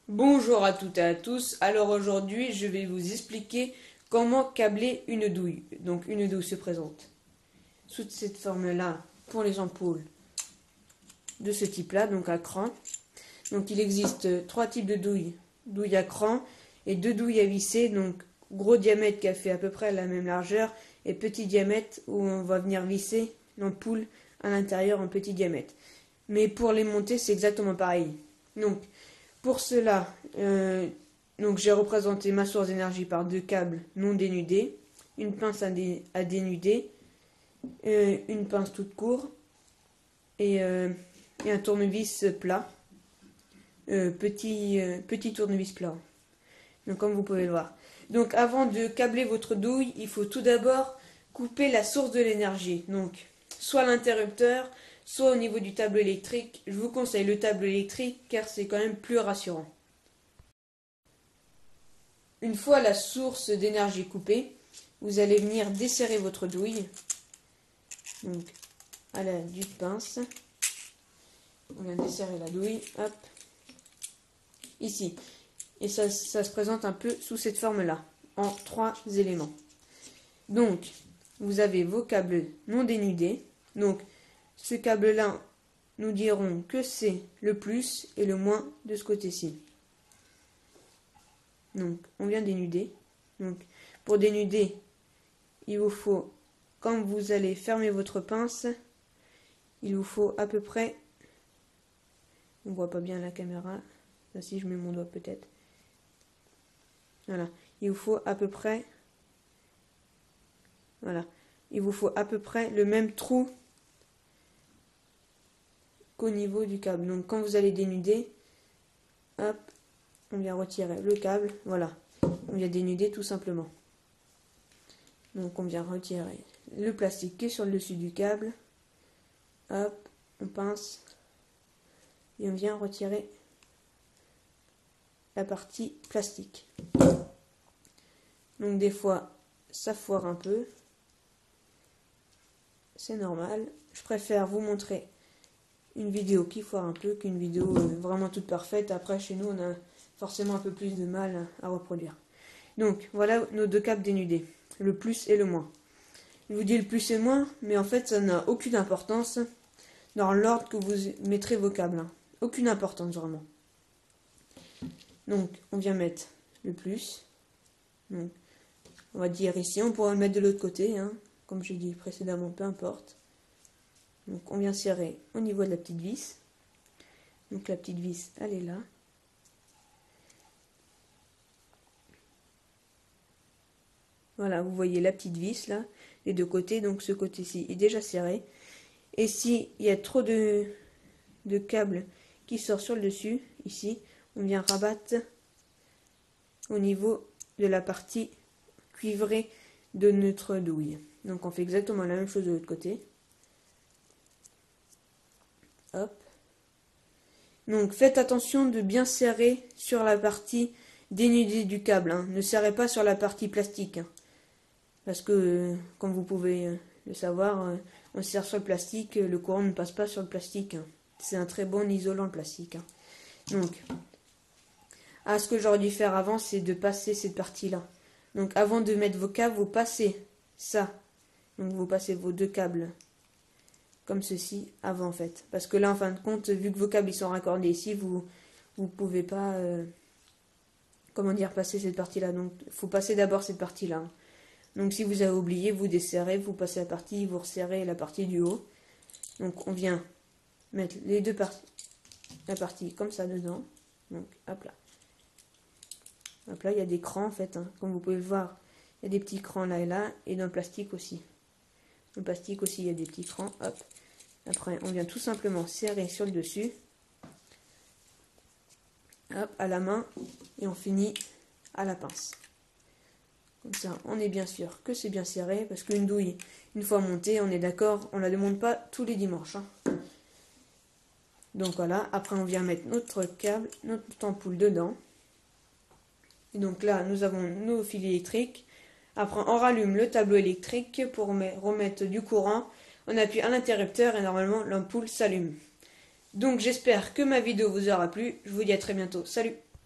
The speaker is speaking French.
Bonjour à toutes et à tous. Alors aujourd'hui, je vais vous expliquer comment câbler une douille. Donc une douille se présente sous cette forme-là pour les ampoules de ce type-là, donc à cran. Donc il existe trois types de douilles. Douille à cran et deux douilles à visser, donc gros diamètre qui a fait à peu près la même largeur et petit diamètre où on va venir visser l'ampoule à l'intérieur en petit diamètre. Mais pour les monter, c'est exactement pareil. Donc pour cela, j'ai représenté ma source d'énergie par deux câbles non dénudés, une pince à dénuder, une pince toute courte et un tournevis plat, petit tournevis plat. Donc comme vous pouvez le voir. Donc avant de câbler votre douille, il faut tout d'abord couper la source de l'énergie. Donc soit l'interrupteur, soit au niveau du tableau électrique. Je vous conseille le tableau électrique car c'est quand même plus rassurant. Une fois la source d'énergie coupée, vous allez venir desserrer votre douille. Donc à la d'une pince. On vient desserrer la douille. Hop. Ici. Et ça se présente un peu sous cette forme-là, en trois éléments. Donc, vous avez vos câbles non dénudés. Donc, ce câble-là, nous dirons que c'est le plus et le moins de ce côté-ci. Donc, on vient dénuder. Donc, pour dénuder, il vous faut, quand vous allez fermer votre pince, il vous faut à peu près, on voit pas bien la caméra, là si je mets mon doigt peut-être. Voilà, il vous faut à peu près, voilà, il vous faut à peu près le même trou qu'au niveau du câble. Donc quand vous allez dénuder, hop, on vient retirer le câble, voilà, on vient dénuder tout simplement. Donc on vient retirer le plastique qui est sur le dessus du câble, hop, on pince, et on vient retirer la partie plastique. Donc des fois, ça foire un peu. C'est normal. Je préfère vous montrer une vidéo qui foire un peu qu'une vidéo vraiment toute parfaite. Après, chez nous, on a forcément un peu plus de mal à reproduire. Donc, voilà nos deux câbles dénudés. Le plus et le moins. Je vous dis le plus et le moins, mais en fait, ça n'a aucune importance dans l'ordre que vous mettrez vos câbles. Aucune importance, vraiment. Donc, on vient mettre le plus. Donc, on va dire ici, on pourra le mettre de l'autre côté, comme j'ai dit précédemment, peu importe. Donc on vient serrer au niveau de la petite vis. Donc la petite vis, elle est là. Voilà, vous voyez la petite vis là, les deux côtés, donc ce côté-ci est déjà serré. Et s'il y a trop de câbles qui sortent sur le dessus, ici, on vient rabattre au niveau de la partie cuivrée de notre douille. Donc on fait exactement la même chose de l'autre côté. Hop. Donc faites attention de bien serrer sur la partie dénudée du câble. Ne serrez pas sur la partie plastique. Parce que, comme vous pouvez le savoir, on serre sur le plastique, le courant ne passe pas sur le plastique. C'est un très bon isolant le plastique. Donc, ce que j'aurais dû faire avant, c'est de passer cette partie-là. Donc avant de mettre vos câbles, vous passez ça. Donc vous passez vos deux câbles comme ceci avant en fait. Parce que là, en fin de compte, vu que vos câbles ils sont raccordés ici, vous pouvez pas passer cette partie-là. Donc il faut passer d'abord cette partie-là. Donc si vous avez oublié, vous desserrez, vous passez la partie, vous resserrez la partie du haut. Donc on vient mettre les deux parties, la partie comme ça dedans. Donc hop là. Hop là, il y a des crans en fait, comme vous pouvez le voir. Il y a des petits crans là et là, et dans le plastique aussi. Dans le plastique aussi, il y a des petits crans. Hop. Après, on vient tout simplement serrer sur le dessus. Hop, à la main. Et on finit à la pince. Comme ça, on est bien sûr que c'est bien serré. Parce qu'une douille, une fois montée, on est d'accord, on ne la démonte pas tous les dimanches. Donc voilà, après on vient mettre notre câble, notre ampoule dedans. Et donc là, nous avons nos fils électriques. Après, on rallume le tableau électrique pour remettre du courant. On appuie à l'interrupteur et normalement, l'ampoule s'allume. Donc, j'espère que ma vidéo vous aura plu. Je vous dis à très bientôt. Salut!